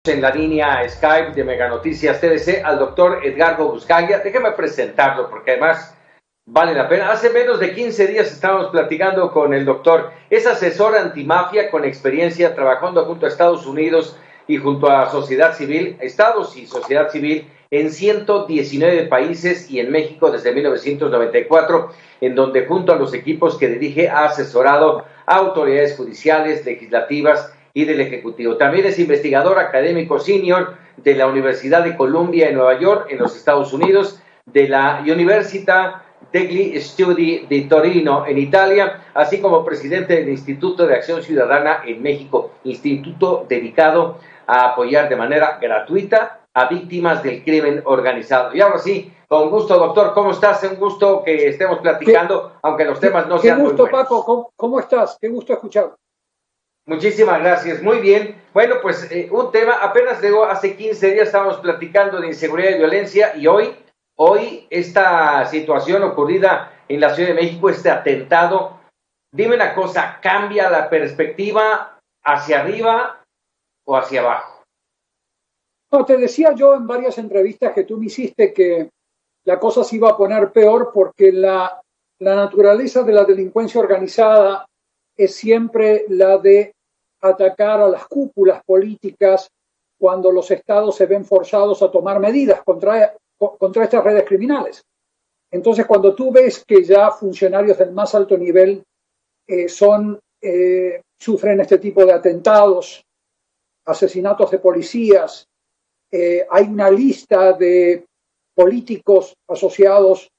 En la línea Skype de Mega Noticias TVC al doctor Edgardo Buscaglia. Déjeme presentarlo porque además vale la pena. Hace menos de 15 días estábamos platicando con el doctor. Es asesor antimafia con experiencia trabajando junto a Estados Unidos y junto a sociedad civil, estados y sociedad civil en 119 países y en México desde 1994, en donde junto a los equipos que dirige ha asesorado a autoridades judiciales, legislativas y del Ejecutivo. También es investigador académico senior de la Universidad de Columbia en Nueva York, en los Estados Unidos, de la Università degli Studi di Torino en Italia, así como presidente del Instituto de Acción Ciudadana en México, instituto dedicado a apoyar de manera gratuita a víctimas del crimen organizado. Y ahora sí, con gusto, doctor, ¿cómo estás? Un gusto que estemos platicando, aunque los temas no sean muy buenos. Qué gusto, Paco, ¿cómo estás? Qué gusto escuchar. Muchísimas gracias, muy bien. Bueno, pues un tema, apenas digo, hace 15 días estábamos platicando de inseguridad y violencia y hoy esta situación ocurrida en la Ciudad de México, este atentado, dime una cosa, ¿cambia la perspectiva hacia arriba o hacia abajo? No, te decía yo en varias entrevistas que tú me hiciste que la cosa se iba a poner peor porque la naturaleza de la delincuencia organizada es siempre la de atacar a las cúpulas políticas cuando los estados se ven forzados a tomar medidas contra estas redes criminales. Entonces, cuando tú ves que ya funcionarios del más alto nivel sufren este tipo de atentados, asesinatos de policías, hay una lista de políticos asociados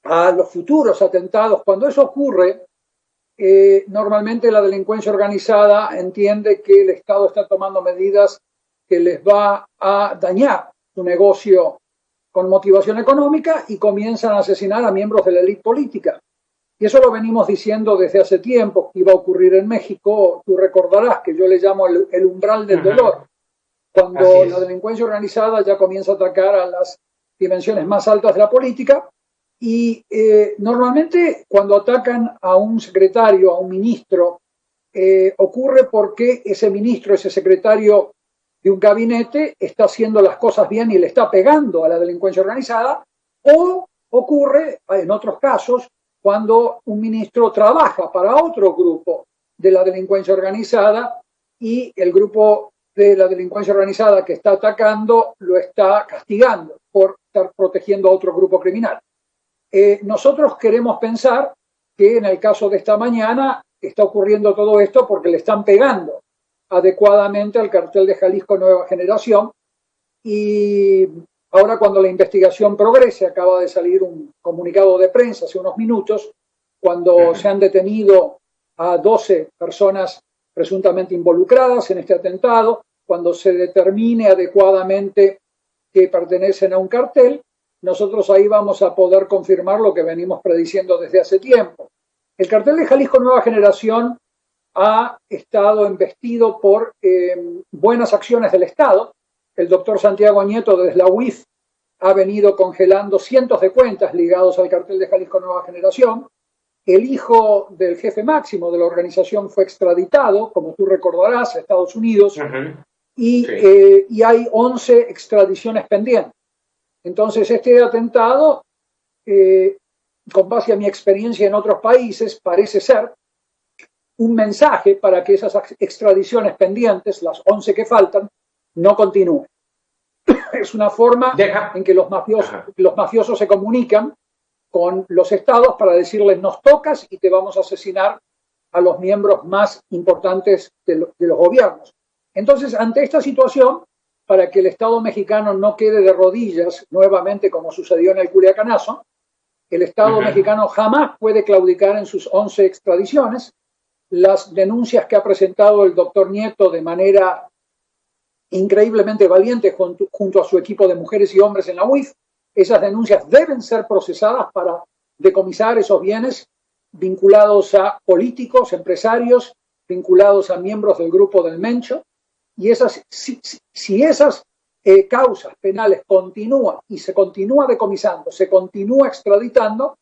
a los futuros atentados, cuando eso ocurre, normalmente la delincuencia organizada entiende que el Estado está tomando medidas que les va a dañar su negocio con motivación económica y comienzan a asesinar a miembros de la élite política. Y eso lo venimos diciendo desde hace tiempo, que iba a ocurrir en México. Tú recordarás que yo le llamo el umbral del dolor, cuando la delincuencia organizada ya comienza a atacar a las dimensiones más altas de la política. Y normalmente cuando atacan a un secretario, a un ministro, ocurre porque ese ministro, ese secretario de un gabinete está haciendo las cosas bien y le está pegando a la delincuencia organizada, o ocurre en otros casos cuando un ministro trabaja para otro grupo de la delincuencia organizada y el grupo de la delincuencia organizada que está atacando lo está castigando por estar protegiendo a otro grupo criminal. Nosotros queremos pensar que en el caso de esta mañana está ocurriendo todo esto porque le están pegando adecuadamente al cartel de Jalisco Nueva Generación, y ahora cuando la investigación progrese, acaba de salir un comunicado de prensa hace unos minutos, cuando se han detenido a 12 personas presuntamente involucradas en este atentado, cuando se determine adecuadamente que pertenecen a un cartel, nosotros ahí vamos a poder confirmar lo que venimos prediciendo desde hace tiempo. El cartel de Jalisco Nueva Generación ha estado embestido por buenas acciones del Estado. El doctor Santiago Nieto desde la UIF ha venido congelando cientos de cuentas ligados al cartel de Jalisco Nueva Generación. El hijo del jefe máximo de la organización fue extraditado, como tú recordarás, a Estados Unidos, y hay 11 extradiciones pendientes. Entonces, este atentado, con base a mi experiencia en otros países, parece ser un mensaje para que esas extradiciones pendientes, las 11 que faltan, no continúen. Es una forma en que los mafiosos se comunican con los estados para decirles: nos tocas y te vamos a asesinar a los miembros más importantes de los gobiernos. Entonces, ante esta situación, para que el Estado mexicano no quede de rodillas nuevamente como sucedió en el Culiacanazo, el Estado mexicano jamás puede claudicar en sus 11 extradiciones. Las denuncias que ha presentado el doctor Nieto de manera increíblemente valiente junto a su equipo de mujeres y hombres en la UIF, esas denuncias deben ser procesadas para decomisar esos bienes vinculados a políticos, empresarios, vinculados a miembros del grupo del Mencho. Y si esas causas penales continúan y se continúa decomisando, se continúa extraditando,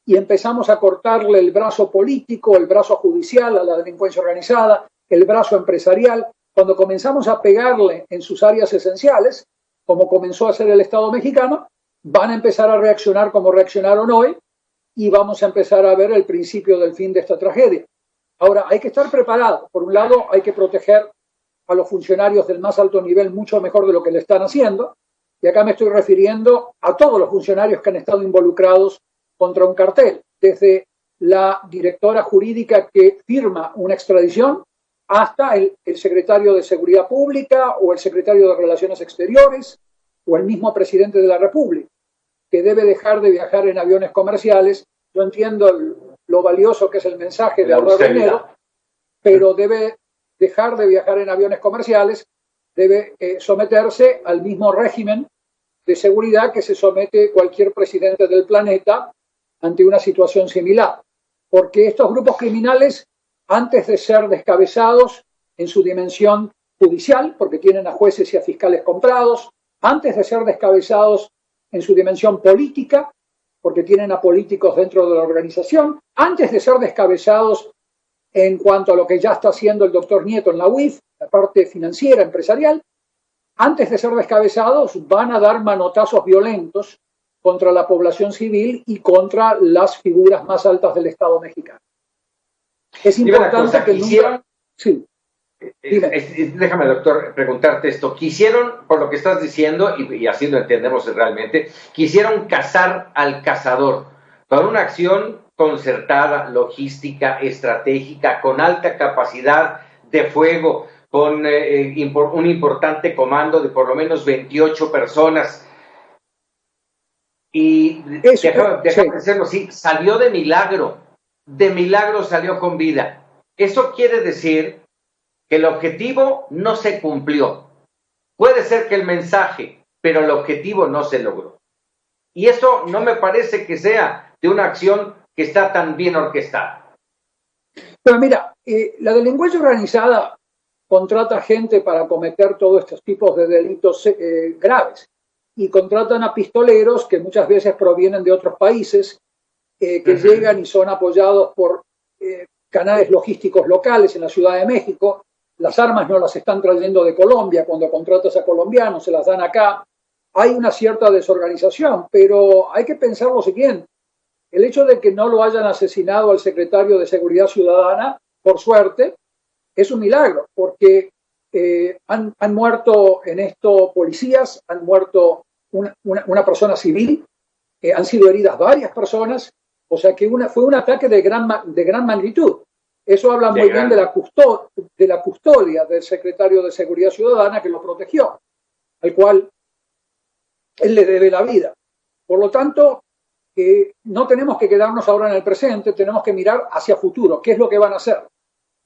y empezamos a cortarle el brazo político, el brazo judicial a la delincuencia organizada, el brazo empresarial cuando comenzamos a pegarle en sus áreas esenciales, como comenzó a hacer el Estado mexicano, van a empezar a reaccionar como reaccionaron hoy y vamos a empezar a ver el principio del fin de esta tragedia. Ahora, hay que estar preparado. Por un lado, hay que proteger a los funcionarios del más alto nivel mucho mejor de lo que le están haciendo. Y acá me estoy refiriendo a todos los funcionarios que han estado involucrados contra un cartel, desde la directora jurídica que firma una extradición hasta el secretario de Seguridad Pública o el secretario de Relaciones Exteriores o el mismo presidente de la República, que debe dejar de viajar en aviones comerciales. Yo entiendo lo valioso que es el mensaje de ahorrar dinero, pero debe dejar de viajar en aviones comerciales, debe someterse al mismo régimen de seguridad que se somete cualquier presidente del planeta ante una situación similar. Porque estos grupos criminales, antes de ser descabezados en su dimensión judicial, porque tienen a jueces y a fiscales comprados, antes de ser descabezados en su dimensión política, porque tienen a políticos dentro de la organización, antes de ser descabezados en cuanto a lo que ya está haciendo el doctor Nieto en la UIF, la parte financiera, empresarial, antes de ser descabezados van a dar manotazos violentos contra la población civil y contra las figuras más altas del Estado mexicano. Es importante que nunca... Sí. Déjame, doctor, preguntarte esto. Quisieron, por lo que estás diciendo, y así lo entendemos realmente, quisieron cazar al cazador con una acción concertada, logística, estratégica, con alta capacidad de fuego, con un importante comando de por lo menos 28 personas. Y déjame decirlo así, salió de milagro salió con vida. Eso quiere decir que el objetivo no se cumplió. Puede ser que el mensaje, pero el objetivo no se logró. Y eso no me parece que sea de una acción que está tan bien orquestada. Pero mira, la delincuencia organizada contrata gente para cometer todos estos tipos de delitos graves y contratan a pistoleros que muchas veces provienen de otros países, que llegan y son apoyados por canales logísticos locales en la Ciudad de México. Las armas no las están trayendo de Colombia. Cuando contratas a colombianos se las dan acá. Hay una cierta desorganización, pero hay que pensar lo siguiente. El hecho de que no lo hayan asesinado al secretario de Seguridad Ciudadana, por suerte, es un milagro, porque han muerto en esto policías, han muerto una persona civil, han sido heridas varias personas, o sea que fue un ataque de gran magnitud. Eso habla muy bien de la custodia del secretario de Seguridad Ciudadana que lo protegió, al cual él le debe la vida. Por lo tanto, no tenemos que quedarnos ahora en el presente, tenemos que mirar hacia futuro, qué es lo que van a hacer.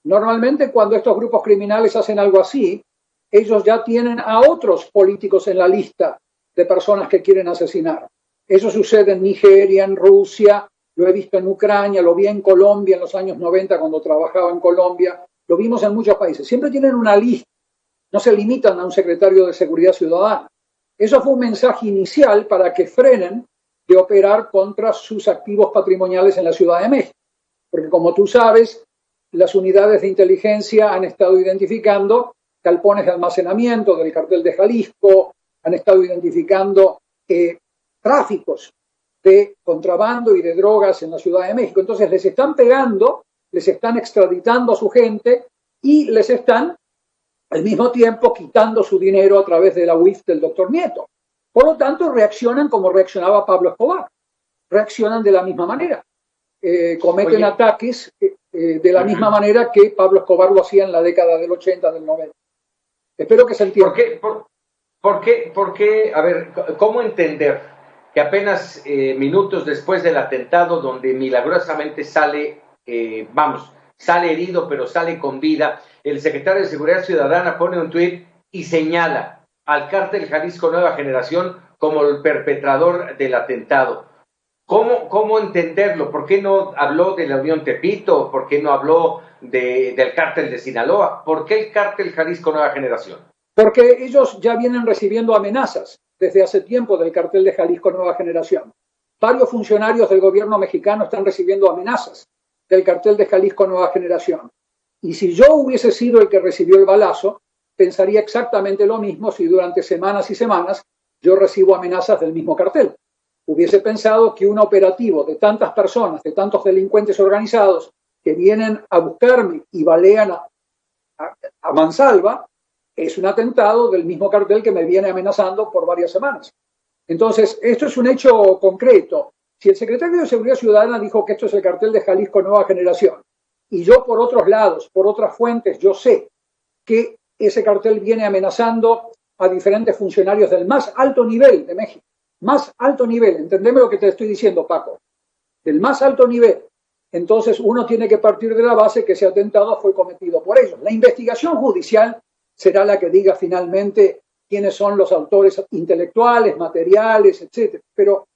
Normalmente cuando estos grupos criminales hacen algo así, ellos ya tienen a otros políticos en la lista de personas que quieren asesinar. Eso sucede en Nigeria, en Rusia, lo he visto en Ucrania, lo vi en Colombia en los años 90 cuando trabajaba en Colombia, lo vimos en muchos países. Siempre tienen una lista, no se limitan a un secretario de Seguridad Ciudadana. Eso fue un mensaje inicial para que frenen de operar contra sus activos patrimoniales en la Ciudad de México. Porque como tú sabes, las unidades de inteligencia han estado identificando galpones de almacenamiento del cartel de Jalisco, han estado identificando tráficos de contrabando y de drogas en la Ciudad de México. Entonces les están pegando, les están extraditando a su gente y les están al mismo tiempo quitando su dinero a través de la UIF del doctor Nieto. Por lo tanto, reaccionan como reaccionaba Pablo Escobar. Reaccionan de la misma manera. Cometen ataques de la misma manera que Pablo Escobar lo hacía en la década del 80, del 90. Espero que se entienda. ¿Por qué? A ver, ¿cómo entender que apenas minutos después del atentado, donde milagrosamente sale herido, pero sale con vida, el secretario de Seguridad Ciudadana pone un tuit y señala al cártel Jalisco Nueva Generación como el perpetrador del atentado? ¿Cómo entenderlo? ¿Por qué no habló de la Unión Tepito? ¿Por qué no habló del cártel de Sinaloa? ¿Por qué el cártel Jalisco Nueva Generación? Porque ellos ya vienen recibiendo amenazas desde hace tiempo del cartel de Jalisco Nueva Generación. Varios funcionarios del gobierno mexicano están recibiendo amenazas del cartel de Jalisco Nueva Generación. Y si yo hubiese sido el que recibió el balazo, pensaría exactamente lo mismo si durante semanas y semanas yo recibo amenazas del mismo cartel. Hubiese pensado que un operativo de tantas personas, de tantos delincuentes organizados que vienen a buscarme y balean a mansalva, es un atentado del mismo cartel que me viene amenazando por varias semanas. Entonces, esto es un hecho concreto. Si el secretario de Seguridad Ciudadana dijo que esto es el cartel de Jalisco Nueva Generación, y yo por otros lados, por otras fuentes, yo sé que ese cartel viene amenazando a diferentes funcionarios del más alto nivel de México, más alto nivel, entendeme lo que te estoy diciendo, Paco, del más alto nivel. Entonces uno tiene que partir de la base que ese atentado fue cometido por ellos. La investigación judicial será la que diga finalmente quiénes son los autores intelectuales, materiales, etcétera. Pero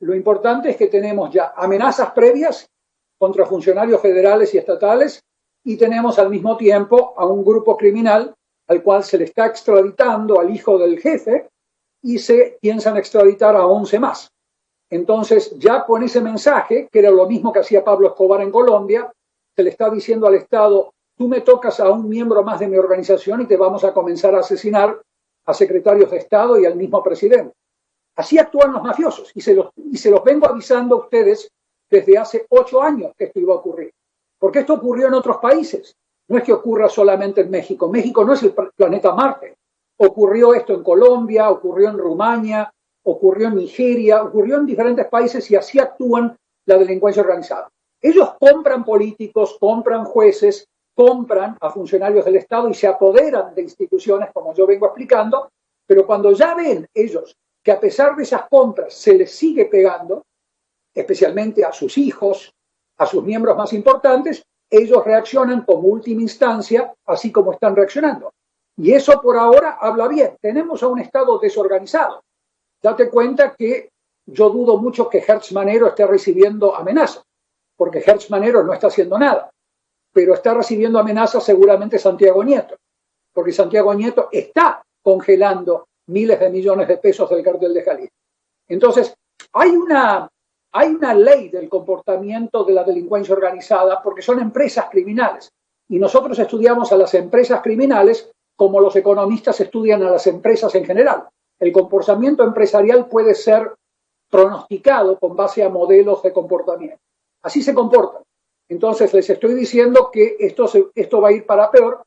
lo importante es que tenemos ya amenazas previas contra funcionarios federales y estatales y tenemos al mismo tiempo a un grupo criminal al cual se le está extraditando al hijo del jefe y se piensan extraditar a 11 más. Entonces, ya con ese mensaje, que era lo mismo que hacía Pablo Escobar en Colombia, se le está diciendo al Estado, tú me tocas a un miembro más de mi organización y te vamos a comenzar a asesinar a secretarios de Estado y al mismo presidente. Así actúan los mafiosos y se los vengo avisando a ustedes desde hace 8 años que esto iba a ocurrir. Porque esto ocurrió en otros países. No es que ocurra solamente en México. México no es el planeta Marte. Ocurrió esto en Colombia, ocurrió en Rumania, ocurrió en Nigeria, ocurrió en diferentes países y así actúan la delincuencia organizada. Ellos compran políticos, compran jueces, compran a funcionarios del Estado y se apoderan de instituciones, como yo vengo explicando, pero cuando ya ven ellos que a pesar de esas compras se les sigue pegando, especialmente a sus hijos, a sus miembros más importantes, ellos reaccionan como última instancia, así como están reaccionando. Y eso por ahora habla bien. Tenemos a un Estado desorganizado. Date cuenta que yo dudo mucho que Hertz Manero esté recibiendo amenazas, porque Hertz Manero no está haciendo nada, pero está recibiendo amenazas seguramente Santiago Nieto, porque Santiago Nieto está congelando miles de millones de pesos del cartel de Jalisco. Entonces, hay una ley del comportamiento de la delincuencia organizada porque son empresas criminales. Y nosotros estudiamos a las empresas criminales como los economistas estudian a las empresas en general. El comportamiento empresarial puede ser pronosticado con base a modelos de comportamiento. Así se comportan. Entonces les estoy diciendo que esto va a ir para peor.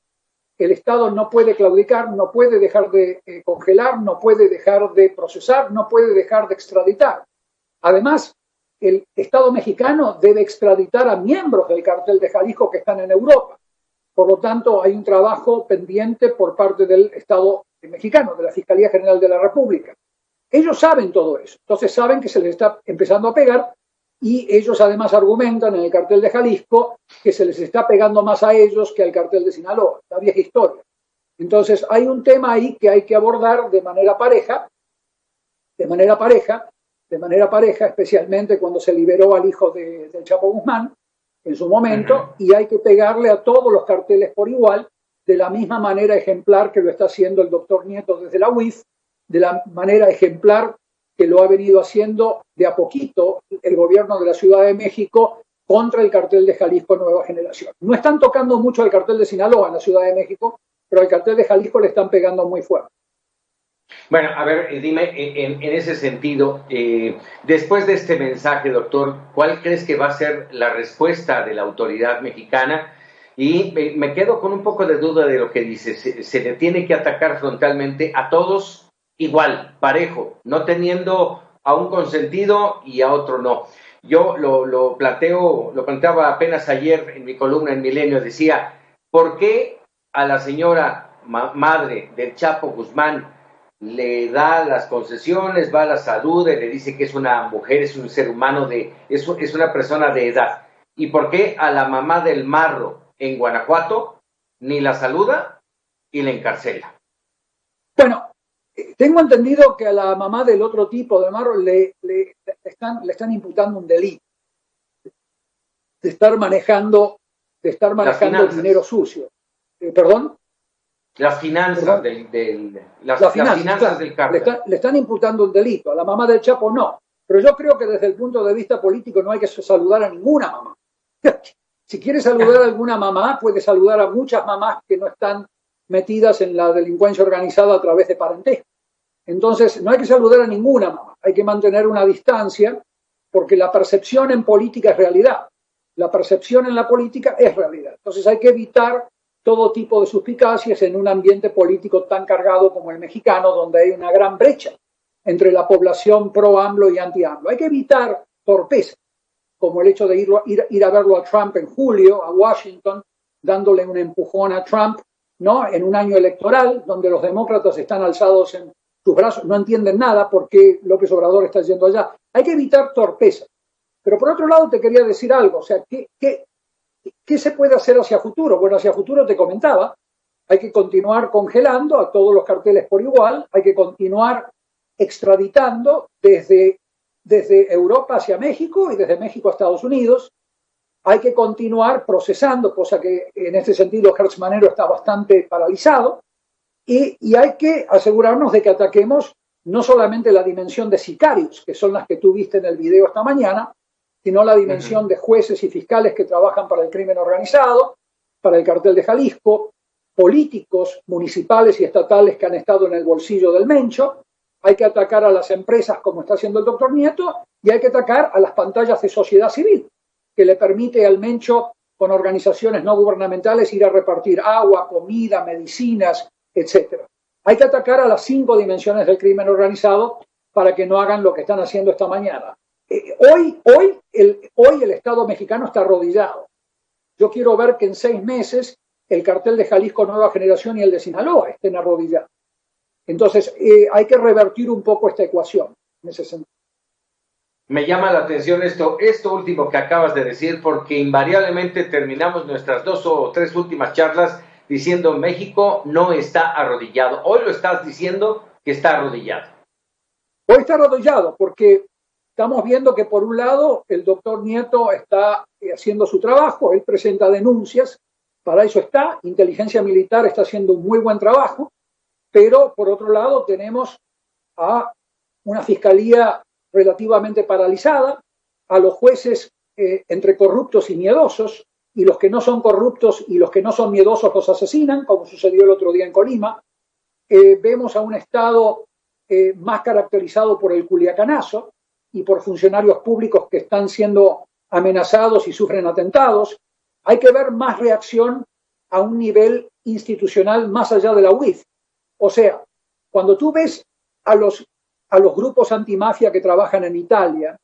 El Estado no puede claudicar, no puede dejar de congelar, no puede dejar de procesar, no puede dejar de extraditar. Además, el Estado mexicano debe extraditar a miembros del cartel de Jalisco que están en Europa. Por lo tanto, hay un trabajo pendiente por parte del Estado mexicano, de la Fiscalía General de la República. Ellos saben todo eso, entonces saben que se les está empezando a pegar y ellos además argumentan en el cartel de Jalisco que se les está pegando más a ellos que al cartel de Sinaloa, la vieja historia. Entonces hay un tema ahí que hay que abordar de manera pareja, especialmente cuando se liberó al hijo del Chapo Guzmán en su momento, y hay que pegarle a todos los carteles por igual, de la misma manera ejemplar que lo está haciendo el doctor Nieto desde la UIF, de la manera ejemplar que lo ha venido haciendo de a poquito el gobierno de la Ciudad de México contra el cartel de Jalisco Nueva Generación. No están tocando mucho al cartel de Sinaloa en la Ciudad de México, pero al cartel de Jalisco le están pegando muy fuerte. Bueno, a ver, dime, en ese sentido, después de este mensaje, doctor, ¿cuál crees que va a ser la respuesta de la autoridad mexicana? Y me quedo con un poco de duda de lo que dice. Se le tiene que atacar frontalmente a todos igual, parejo, no teniendo a un consentido y a otro no. Yo lo planteaba apenas ayer en mi columna en Milenio, decía, ¿por qué a la señora madre del Chapo Guzmán le da las concesiones, va a la salud, le dice que es una mujer, es un ser humano, es una persona de edad? ¿Y por qué a la mamá del Marro en Guanajuato ni la saluda y la encarcela? Bueno, tengo entendido que a la mamá del otro tipo de Marro le están imputando un delito de estar manejando dinero sucio. ¿Perdón? Las finanzas del cártel. Le están imputando un delito. A la mamá del Chapo no. Pero yo creo que desde el punto de vista político no hay que saludar a ninguna mamá. Si quiere saludar a alguna mamá, puede saludar a muchas mamás que no están metidas en la delincuencia organizada a través de parentesco. Entonces, no hay que saludar a ninguna, hay que mantener una distancia, porque la percepción en política es realidad. La percepción en la política es realidad. Entonces hay que evitar todo tipo de suspicacias en un ambiente político tan cargado como el mexicano, donde hay una gran brecha entre la población pro-AMLO y anti-AMLO. Hay que evitar torpeza, como el hecho de ir a verlo a Trump en julio, a Washington, dándole un empujón a Trump, ¿no? En un año electoral, donde los demócratas están alzados en sus brazos, no entienden nada por qué López Obrador está yendo allá. Hay que evitar torpeza. Pero por otro lado te quería decir algo, o sea, ¿qué se puede hacer hacia futuro? Bueno, hacia futuro te comentaba, hay que continuar congelando a todos los carteles por igual, hay que continuar extraditando desde Europa hacia México y desde México a Estados Unidos, hay que continuar procesando, cosa que en este sentido Hertz Manero está bastante paralizado, y hay que asegurarnos de que ataquemos no solamente la dimensión de sicarios, que son las que tú viste en el video esta mañana, sino la dimensión de jueces y fiscales que trabajan para el crimen organizado, para el cartel de Jalisco, políticos municipales y estatales que han estado en el bolsillo del Mencho. Hay que atacar a las empresas como está haciendo el doctor Nieto y hay que atacar a las pantallas de sociedad civil, que le permite al Mencho, con organizaciones no gubernamentales, ir a repartir agua, comida, medicinas, etc. Hay que atacar a las 5 dimensiones del crimen organizado para que no hagan lo que están haciendo esta mañana. Hoy el Estado mexicano está arrodillado. Yo quiero ver que en 6 meses el cartel de Jalisco Nueva Generación y el de Sinaloa estén arrodillados. Entonces, hay que revertir un poco esta ecuación en ese sentido. Me llama la atención esto último que acabas de decir, porque invariablemente terminamos nuestras 2 o 3 últimas charlas diciendo México no está arrodillado. Hoy lo estás diciendo que está arrodillado. Hoy está arrodillado porque estamos viendo que por un lado el doctor Nieto está haciendo su trabajo, él presenta denuncias, para eso está, inteligencia militar está haciendo un muy buen trabajo, pero por otro lado tenemos a una fiscalía relativamente paralizada, a los jueces entre corruptos y miedosos, y los que no son corruptos y los que no son miedosos los asesinan, como sucedió el otro día en Colima. Vemos a un Estado más caracterizado por el culiacanazo y por funcionarios públicos que están siendo amenazados y sufren atentados. Hay que ver más reacción a un nivel institucional más allá de la UIF. O sea, cuando tú ves a los grupos antimafia que trabajan en Italia,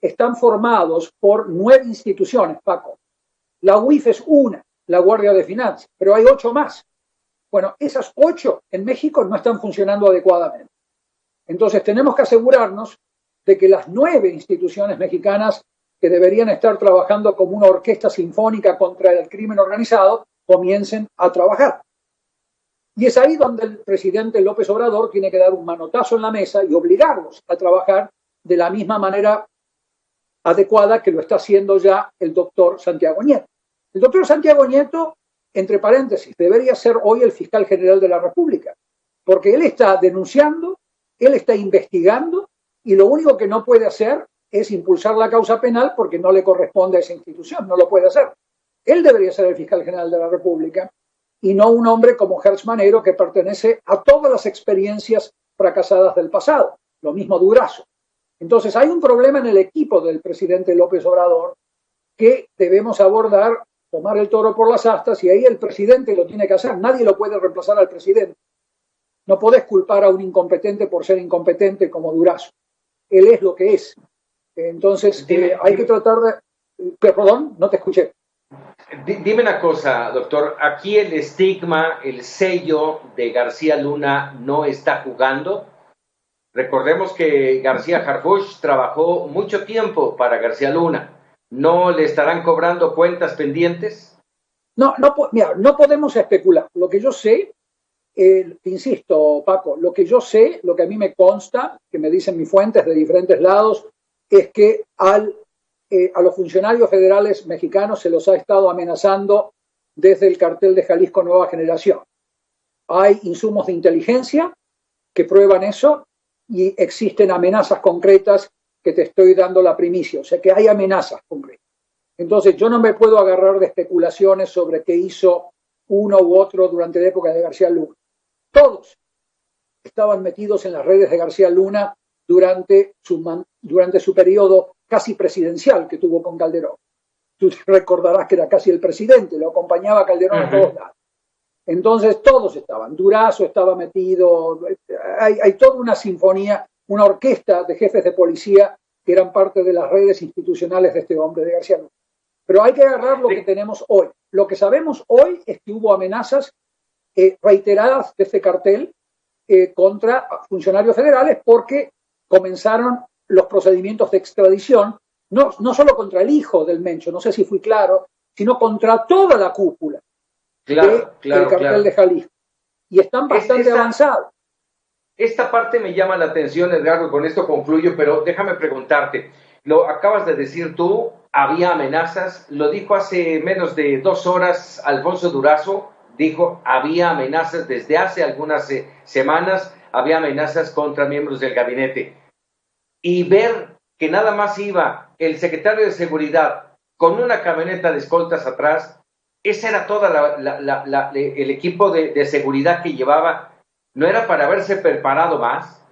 están formados por 9 instituciones, Paco. La UIF es una, la Guardia de Finanzas, pero hay 8 más. Bueno, esas 8 en México no están funcionando adecuadamente. Entonces tenemos que asegurarnos de que las 9 instituciones mexicanas que deberían estar trabajando como una orquesta sinfónica contra el crimen organizado comiencen a trabajar. Y es ahí donde el presidente López Obrador tiene que dar un manotazo en la mesa y obligarlos a trabajar de la misma manera adecuada que lo está haciendo ya el doctor Santiago Nieto. El doctor Santiago Nieto, entre paréntesis, debería ser hoy el fiscal general de la República, porque él está denunciando, él está investigando y lo único que no puede hacer es impulsar la causa penal porque no le corresponde a esa institución, no lo puede hacer. Él debería ser el fiscal general de la República y no un hombre como Hertz Manero que pertenece a todas las experiencias fracasadas del pasado, lo mismo Durazo. Entonces hay un problema en el equipo del presidente López Obrador que debemos abordar, tomar el toro por las astas y ahí el presidente lo tiene que hacer. Nadie lo puede reemplazar al presidente. No podés culpar a un incompetente por ser incompetente como Durazo. Él es lo que es. Entonces hay que tratar de... Perdón, no te escuché. Dime una cosa, doctor. Aquí el estigma, el sello de García Luna no está jugando. Recordemos que García Harfuch trabajó mucho tiempo para García Luna. ¿No le estarán cobrando cuentas pendientes? Mira, no podemos especular. Lo que yo sé, insisto, Paco, lo que yo sé, lo que a mí me consta, que me dicen mis fuentes de diferentes lados, es que a los funcionarios federales mexicanos se los ha estado amenazando desde el cartel de Jalisco Nueva Generación. Hay insumos de inteligencia que prueban eso y existen amenazas concretas que te estoy dando la primicia, o sea que hay amenazas concretas. Entonces yo no me puedo agarrar de especulaciones sobre qué hizo uno u otro durante la época de García Luna. Todos estaban metidos en las redes de García Luna durante su periodo casi presidencial que tuvo con Calderón. Tú recordarás que era casi el presidente, lo acompañaba a Calderón a todos lados. Entonces todos estaban, Durazo estaba metido, hay toda una sinfonía, una orquesta de jefes de policía que eran parte de las redes institucionales de este hombre, de García Luna. Pero hay que agarrar lo que tenemos hoy. Lo que sabemos hoy es que hubo amenazas reiteradas de este cartel contra funcionarios federales porque comenzaron los procedimientos de extradición, no solo contra el hijo del Mencho, no sé si fui claro, sino contra toda la cúpula del cartel de Jalisco. Y están bastante avanzados. Esta parte me llama la atención, Edgardo, con esto concluyo, pero déjame preguntarte, lo acabas de decir tú, había amenazas, lo dijo hace menos de 2 horas Alfonso Durazo, dijo, había amenazas desde hace algunas semanas, había amenazas contra miembros del gabinete. Y ver que nada más iba el secretario de Seguridad con una camioneta de escoltas atrás, ese era todo el equipo de seguridad que llevaba, ¿no era para haberse preparado más?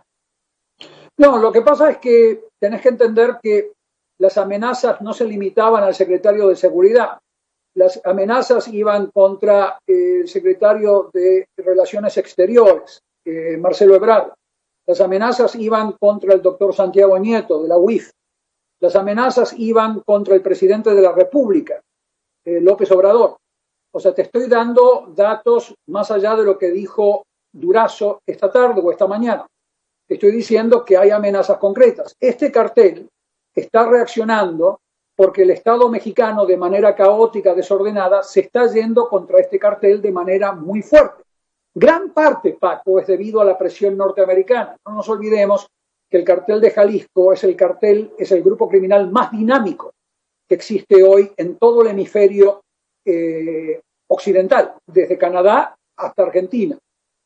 No, lo que pasa es que tenés que entender que las amenazas no se limitaban al secretario de Seguridad. Las amenazas iban contra el secretario de Relaciones Exteriores, Marcelo Ebrard. Las amenazas iban contra el doctor Santiago Nieto, de la UIF. Las amenazas iban contra el presidente de la República, López Obrador. O sea, te estoy dando datos más allá de lo que dijo Durazo esta tarde o esta mañana. Te estoy diciendo que hay amenazas concretas. Este cartel está reaccionando porque el Estado mexicano, de manera caótica, desordenada, se está yendo contra este cartel de manera muy fuerte. Gran parte, Paco, es debido a la presión norteamericana. No nos olvidemos que el cartel de Jalisco es el grupo criminal más dinámico que existe hoy en todo el hemisferio occidental, desde Canadá hasta Argentina.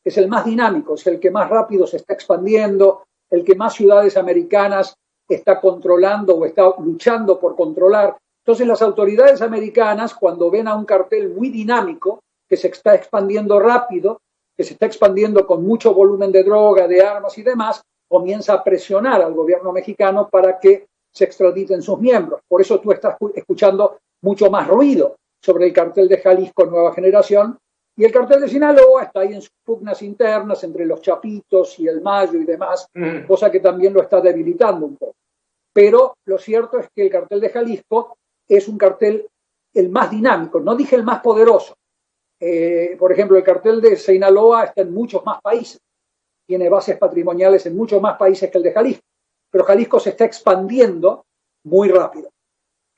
Es el más dinámico, es el que más rápido se está expandiendo, el que más ciudades americanas está controlando o está luchando por controlar. Entonces las autoridades americanas, cuando ven a un cartel muy dinámico, que se está expandiendo rápido, que se está expandiendo con mucho volumen de droga, de armas y demás, comienza a presionar al gobierno mexicano para que se extraditen sus miembros. Por eso tú estás escuchando mucho más ruido sobre el cartel de Jalisco Nueva Generación, y el cartel de Sinaloa está ahí en sus pugnas internas entre los Chapitos y el Mayo y demás, cosa que también lo está debilitando un poco. Pero lo cierto es que el cartel de Jalisco es un cartel el más dinámico, no dije el más poderoso. Por ejemplo, el cartel de Sinaloa está en muchos más países, tiene bases patrimoniales en muchos más países que el de Jalisco, pero Jalisco se está expandiendo muy rápido.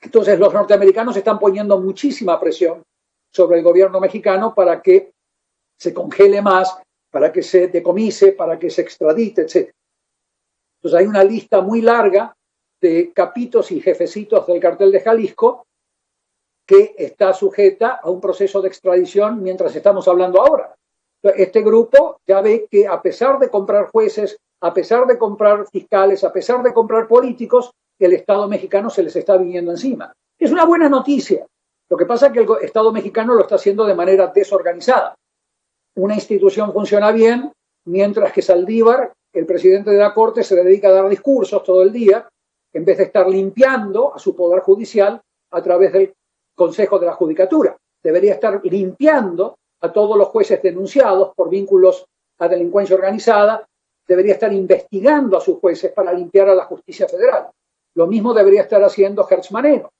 Entonces los norteamericanos están poniendo muchísima presión sobre el gobierno mexicano para que se congele más, para que se decomise, para que se extradite, etc. Entonces hay una lista muy larga de capitos y jefecitos del cartel de Jalisco que está sujeta a un proceso de extradición mientras estamos hablando ahora. Este grupo ya ve que a pesar de comprar jueces, a pesar de comprar fiscales, a pesar de comprar políticos, el Estado mexicano se les está viniendo encima. Es una buena noticia. Lo que pasa es que el Estado mexicano lo está haciendo de manera desorganizada. Una institución funciona bien, mientras que Saldívar, el presidente de la Corte, se dedica a dar discursos todo el día, en vez de estar limpiando a su poder judicial a través del Consejo de la Judicatura. Debería estar limpiando a todos los jueces denunciados por vínculos a delincuencia organizada, debería estar investigando a sus jueces para limpiar a la justicia federal. Lo mismo debería estar haciendo Hertz Manero,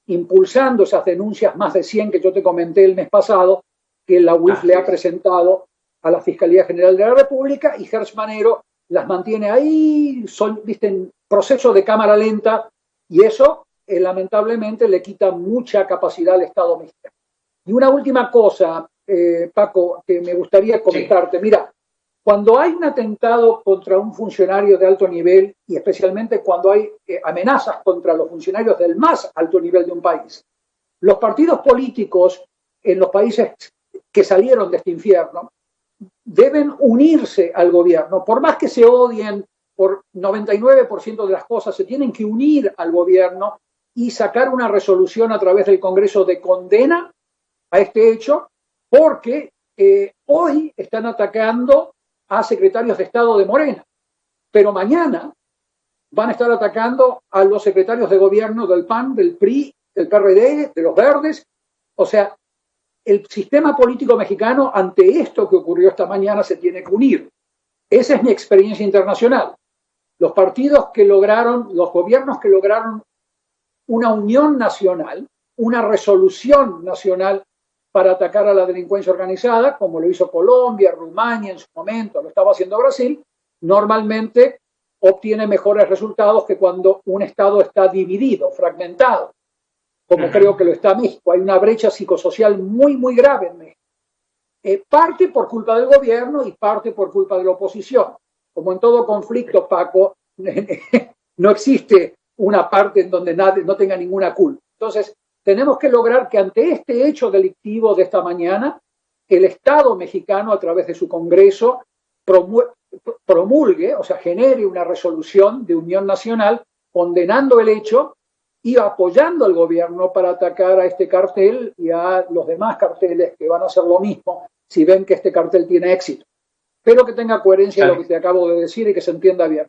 impulsando esas denuncias, más de 100 que yo te comenté el mes pasado, que la UIF le ha presentado a la Fiscalía General de la República, y Hertz Manero las mantiene ahí, en proceso de cámara lenta, y eso lamentablemente le quita mucha capacidad al Estado mexicano. Y una última cosa, Paco, que me gustaría comentarte. Mira, cuando hay un atentado contra un funcionario de alto nivel, y especialmente cuando hay amenazas contra los funcionarios del más alto nivel de un país, los partidos políticos en los países que salieron de este infierno deben unirse al gobierno. Por más que se odien por 99% de las cosas, se tienen que unir al gobierno y sacar una resolución a través del Congreso de condena a este hecho porque hoy están atacando a secretarios de Estado de Morena, pero mañana van a estar atacando a los secretarios de gobierno del PAN, del PRI, del PRD, de los Verdes. O sea, el sistema político mexicano ante esto que ocurrió esta mañana se tiene que unir. Esa es mi experiencia internacional. Los partidos que lograron, los gobiernos que lograron una unión nacional, una resolución nacional para atacar a la delincuencia organizada, como lo hizo Colombia, Rumania en su momento, lo estaba haciendo Brasil, normalmente obtiene mejores resultados que cuando un Estado está dividido, fragmentado, como creo que lo está México. Hay una brecha psicosocial muy, muy grave en México. Parte por culpa del gobierno y parte por culpa de la oposición. Como en todo conflicto, Paco, no existe una parte en donde nadie no tenga ninguna culpa. Entonces, tenemos que lograr que ante este hecho delictivo de esta mañana, el Estado mexicano, a través de su Congreso, promulgue, o sea, genere una resolución de unión nacional condenando el hecho y apoyando al gobierno para atacar a este cartel y a los demás carteles que van a hacer lo mismo si ven que este cartel tiene éxito. Espero que tenga coherencia lo que te acabo de decir y que se entienda bien.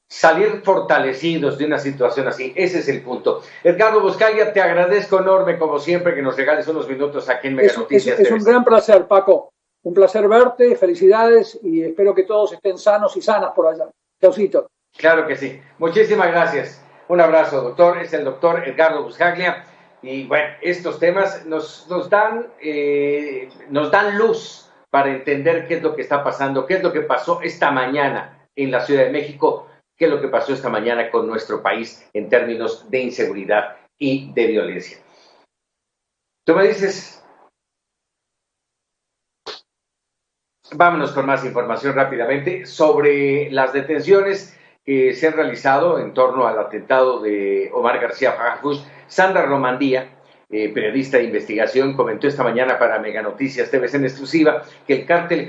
Salir fortalecidos de una situación así, ese es el punto. Edgardo Buscaglia, te agradezco enorme, como siempre, que nos regales unos minutos aquí en Mega Noticias. Es un gran placer, Paco. Un placer verte, felicidades y espero que todos estén sanos y sanas por allá. Chaucito. Claro que sí. Muchísimas gracias. Un abrazo, doctor. Es el doctor Edgardo Buscaglia. Y bueno, estos temas nos dan luz para entender qué es lo que está pasando, qué es lo que pasó esta mañana en la Ciudad de México, qué es lo que pasó esta mañana con nuestro país en términos de inseguridad y de violencia. Tú me dices, vámonos con más información rápidamente sobre las detenciones que se han realizado en torno al atentado de Omar García Harfuch. Sandra Romandía, periodista de investigación, comentó esta mañana para Mega Noticias TVC en exclusiva que el cártel